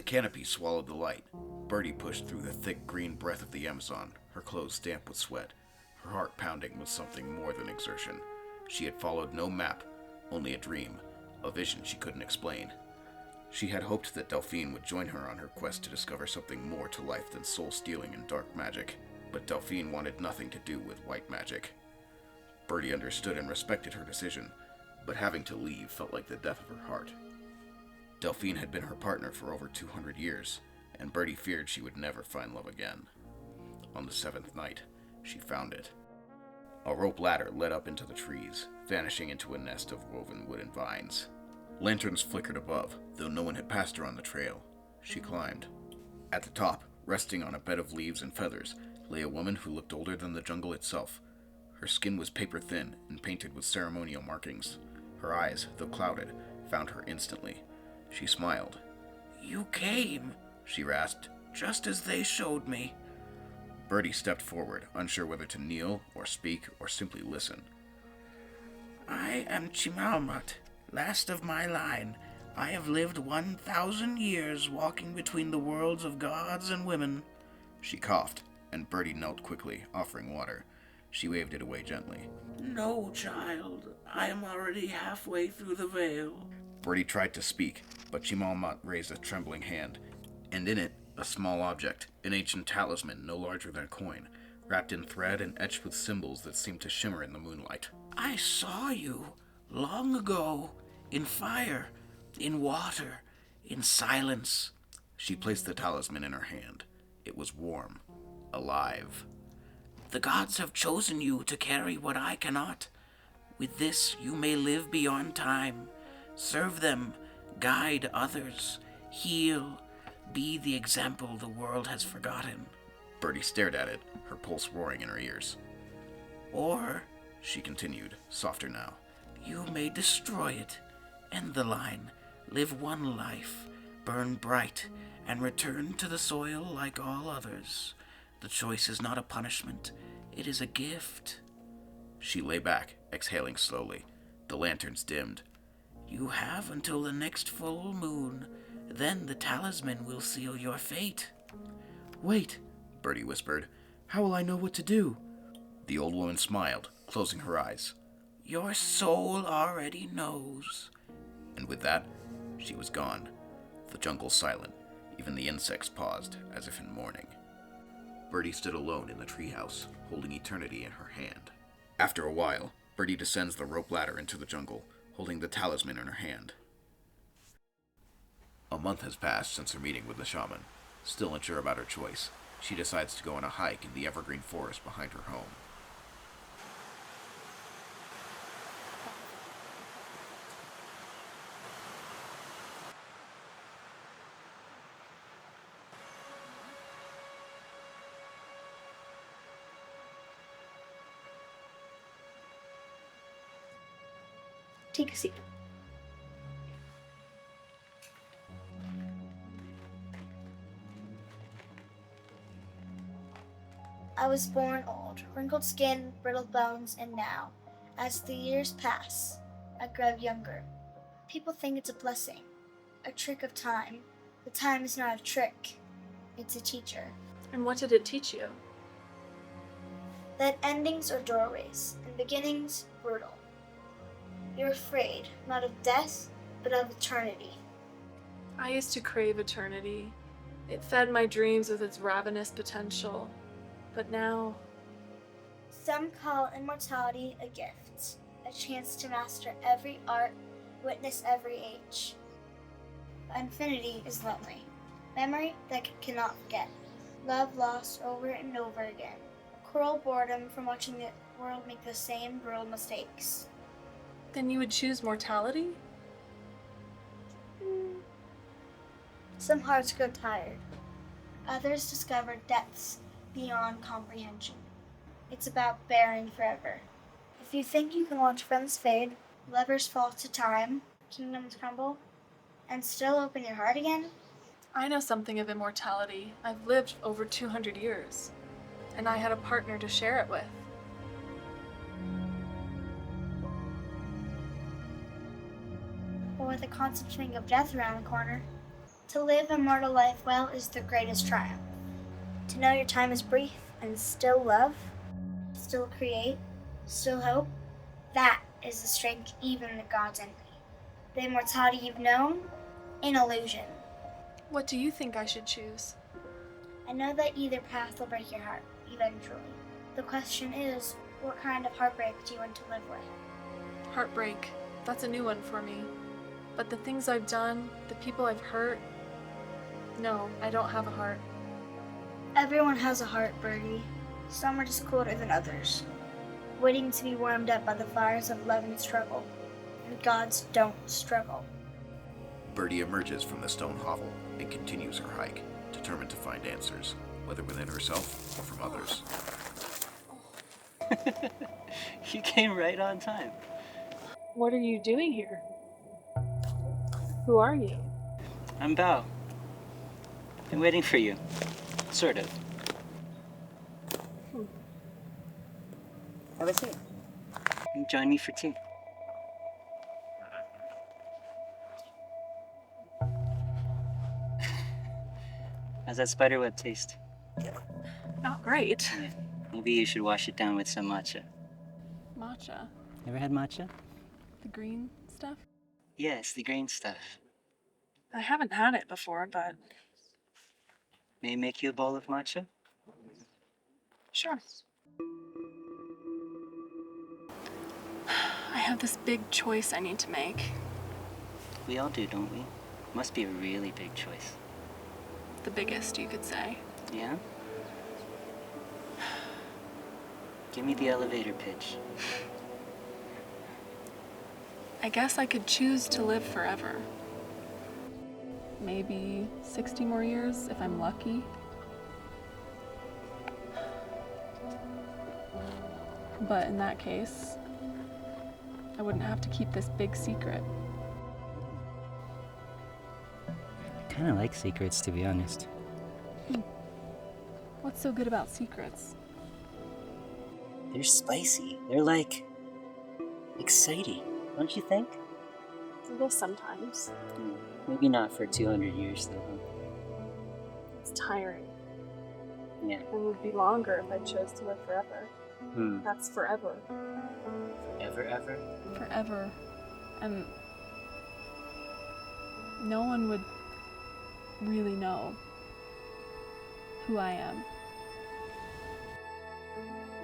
The canopy swallowed the light. Bertie pushed through the thick green breath of the Amazon, her clothes damp with sweat, her heart pounding with something more than exertion. She had followed no map, only a dream, a vision she couldn't explain. She had hoped that Delphine would join her on her quest to discover something more to life than soul-stealing and dark magic, but Delphine wanted nothing to do with white magic. Bertie understood and respected her decision, but having to leave felt like the death of her heart. Delphine had been her partner for over 200 years, and Bertie feared she would never find love again. On the seventh night, she found it. A rope ladder led up into the trees, vanishing into a nest of woven wooden vines. Lanterns flickered above, though no one had passed her on the trail. She climbed. At the top, resting on a bed of leaves and feathers, lay a woman who looked older than the jungle itself. Her skin was paper-thin and painted with ceremonial markings. Her eyes, though clouded, found her instantly. She smiled. "You came," she rasped, "just as they showed me." Bertie stepped forward, unsure whether to kneel or speak or simply listen. "I am Chimalmat, last of my line. I have lived 1,000 years walking between the worlds of gods and women." She coughed, and Bertie knelt quickly, offering water. She waved it away gently. "No, child. I am already halfway through the veil." Bertie tried to speak, but Chimalmat raised a trembling hand, and in it, a small object, an ancient talisman no larger than a coin, wrapped in thread and etched with symbols that seemed to shimmer in the moonlight. "I saw you, long ago, in fire, in water, in silence." She placed the talisman in her hand. It was warm, alive. "The gods have chosen you to carry what I cannot. With this, you may live beyond time. Serve them, guide others, heal, be the example the world has forgotten." Bertie stared at it, her pulse roaring in her ears. "Or," she continued, softer now, "you may destroy it, end the line, live one life, burn bright, and return to the soil like all others. The choice is not a punishment, it is a gift." She lay back, exhaling slowly. The lanterns dimmed. "You have until the next full moon. Then the talisman will seal your fate." "Wait," Bertie whispered. "How will I know what to do?" The old woman smiled, closing her eyes. "Your soul already knows." And with that, she was gone. The jungle silent. Even the insects paused, as if in mourning. Bertie stood alone in the treehouse, holding eternity in her hand. After a while, Bertie descends the rope ladder into the jungle, holding the talisman in her hand. A month has passed since her meeting with the shaman. Still unsure about her choice, she decides to go on a hike in the evergreen forest behind her home. Take a seat. I was born old, wrinkled skin, brittle bones, and now, as the years pass, I grow younger. People think it's a blessing, a trick of time. But time is not a trick, it's a teacher. And what did it teach you? That endings are doorways, and beginnings brutal. You're afraid, not of death, but of eternity. I used to crave eternity. It fed my dreams with its ravenous potential. But now, Some call immortality a gift, a chance to master every art, witness every age. Infinity is lonely, memory that cannot forget, love lost over and over again, cruel boredom from watching the world make the same brutal mistakes. then you would choose mortality? Some hearts grow tired. Others discover depths beyond comprehension. It's about bearing forever. If you think you can watch friends fade, lovers fall to time, kingdoms crumble, and still open your heart again, I know something of immortality. I've lived over 200 years, and I had a partner to share it with. or with a constant swing of death around the corner, To live a mortal life well is the greatest triumph. To know your time is brief and still love, still create, still hope, that is the strength even the gods envy. The immortality you've known, an illusion. What do you think I should choose? I know that either path will break your heart, eventually. The question is, what kind of heartbreak do you want to live with? Heartbreak. That's a new one for me. But the things I've done, the people I've hurt, no, I don't have a heart. Everyone has a heart, Bertie. Some are just colder than others, waiting to be warmed up by the fires of love and struggle. And gods don't struggle. Bertie emerges from the stone hovel and continues her hike, determined to find answers, whether within herself or from others. You came right on time. What are you doing here? Who are you? I'm Bao. Been waiting for you. Sort of. Have a seat. You join me for tea. How's that spiderweb taste? Not great. Yeah. Maybe you should wash it down with some matcha. Matcha. Ever had matcha? The green stuff? Yes, the green stuff. I haven't had it before, but May I make you a bowl of matcha? sure. I have this big choice I need to make. We all do, don't we? Must be a really big choice. The biggest, you could say. Yeah? Give me the elevator pitch. I guess I could choose to live forever. Maybe 60 more years if I'm lucky. But in that case, I wouldn't have to keep this big secret. I kind of like secrets, to be honest. What's so good about secrets? They're spicy. They're like exciting, don't you think? I guess sometimes. Maybe not for 200 years, though. Huh? It's tiring. Yeah. It would be longer if I chose to live forever. That's forever. Forever, ever? Forever. And no one would really know who I am.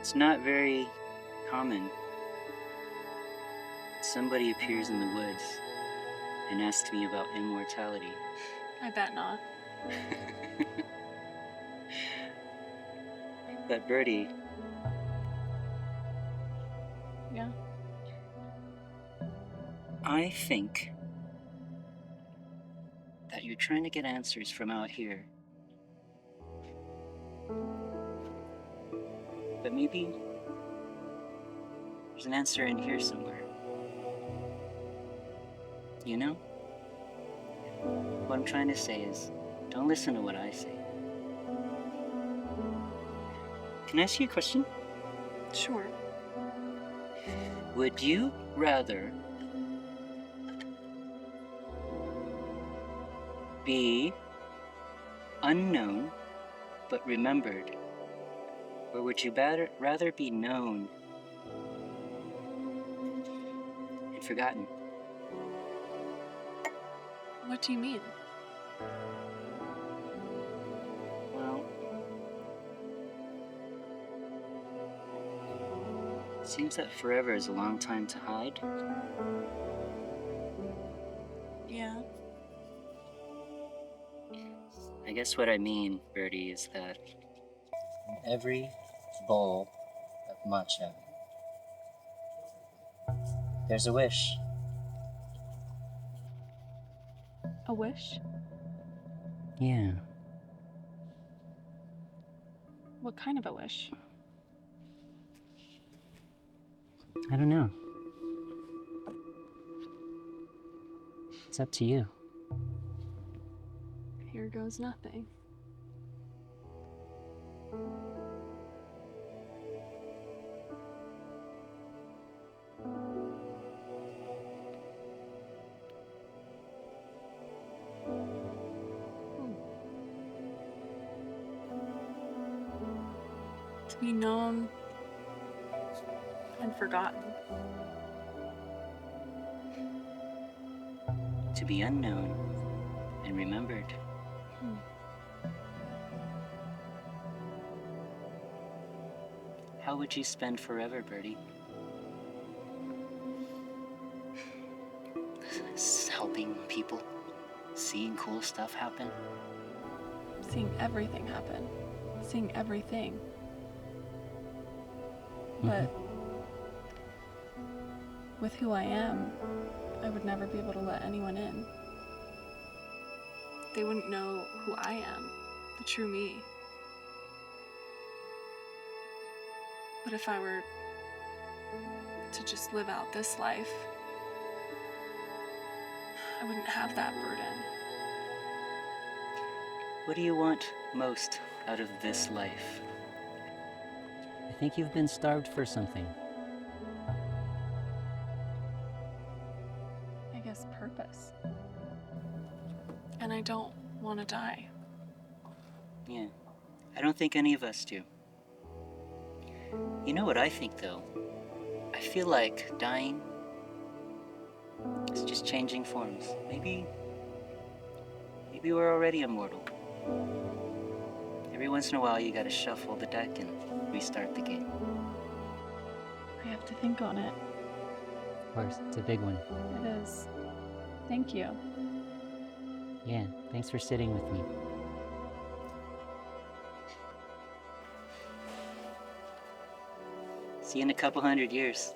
It's not very common. Somebody appears in the woods and asks me about immortality. I bet not. But Bertie, Yeah? I think that you're trying to get answers from out here. But maybe there's an answer in here somewhere. You know? What I'm trying to say is, don't listen to what I say. Can I ask you a question? Sure. Would you rather be unknown but remembered, or would you rather be known and forgotten? What do you mean? Well, it seems that forever is a long time to hide. Yeah. I guess what I mean, Bertie, is that in every bowl of matcha, there's a wish. A wish? Yeah. What kind of a wish? I don't know. It's up to you. Here goes nothing. be known and forgotten. To be unknown and remembered. How would you spend forever, Bertie? Helping people, seeing cool stuff happen. Seeing everything happen. Seeing everything. Mm-hmm. But with who I am, I would never be able to let anyone in. They wouldn't know who I am, the true me. But if I were to just live out this life, I wouldn't have that burden. What do you want most out of this life? I think you've been starved for something. I guess purpose. And I don't want to die. Yeah, I don't think any of us do. You know what I think, though? I feel like dying is just changing forms. Maybe we're already immortal. Every once in a while, you gotta shuffle the deck and restart the game. I have to think on it. Of course, it's a big one. It is. Thank you. Yeah, thanks for sitting with me. See you in a couple 100 years.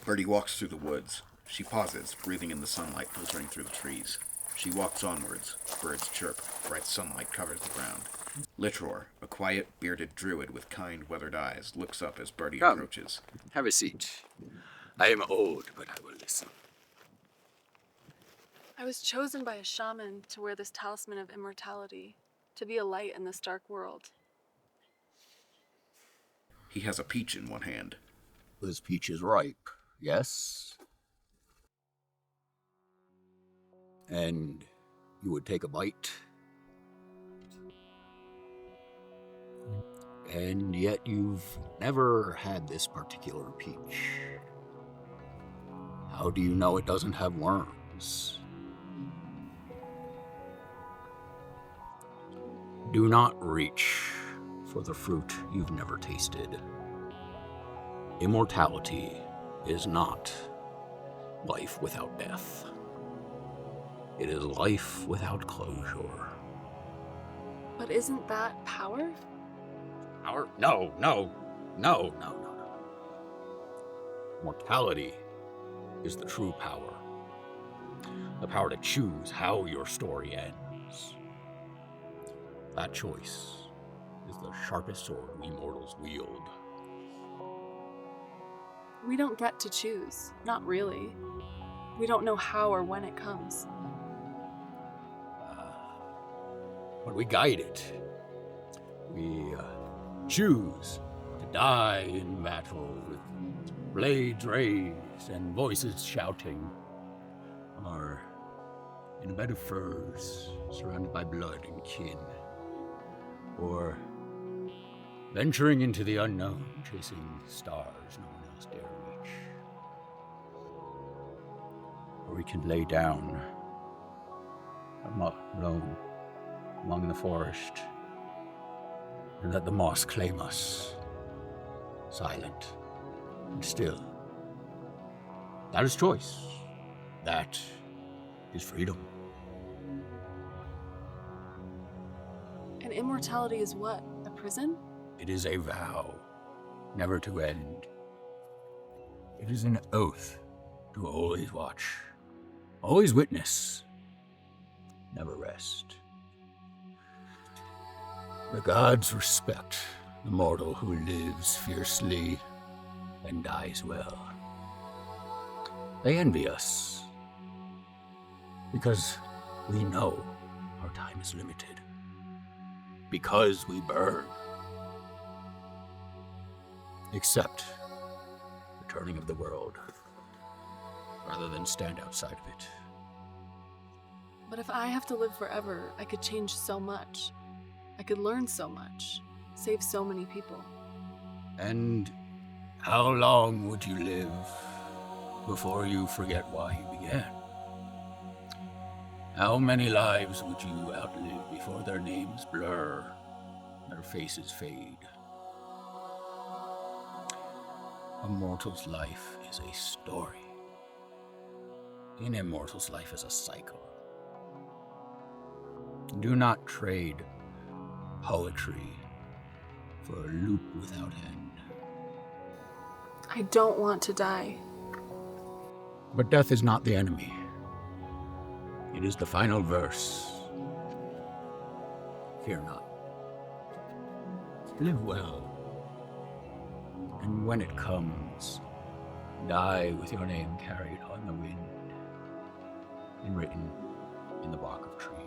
Bertie walks through the woods. She pauses, breathing in the sunlight filtering through the trees. She walks onwards. Birds chirp. Bright sunlight covers the ground. Litror, a quiet, bearded druid with kind, weathered eyes, looks up as Bertie Come. approaches. Have a seat. I am old, but I will listen. I was chosen by a shaman to wear this talisman of immortality, to be a light in this dark world. He has a peach in one hand. This peach is ripe, yes? And you would take a bite? And yet you've never had this particular peach. How do you know it doesn't have worms? Do not reach for the fruit you've never tasted. Immortality is not life without death. It is life without closure. But isn't that power? Power? No. Mortality is the true power. The power to choose how your story ends. That choice is the sharpest sword we mortals wield. We don't get to choose. Not really. We don't know how or when it comes. But we guide it. We choose to die in battle with blades raised and voices shouting, or in a bed of furs surrounded by blood and kin, or venturing into the unknown, chasing stars no one else dare reach. Or we can lay down alone among the forest and let the moss claim us, silent and still. That is choice. That is freedom. And immortality is what? A prison? It is a vow, never to end. It is an oath to always watch, always witness, never rest. The gods respect the mortal who lives fiercely and dies well. They envy us because we know our time is limited. Because we burn. Accept the turning of the world rather than stand outside of it. But if I have to live forever, I could change so much. I could learn so much, save so many people. And how long would you live before you forget why you began? How many lives would you outlive before their names blur, their faces fade? A mortal's life is a story. An immortal's life is a cycle. Do not trade poetry for a loop without end. I don't want to die. But death is not the enemy. It is the final verse. Fear not. Live well. And when it comes, die with your name carried on the wind and written in the bark of trees.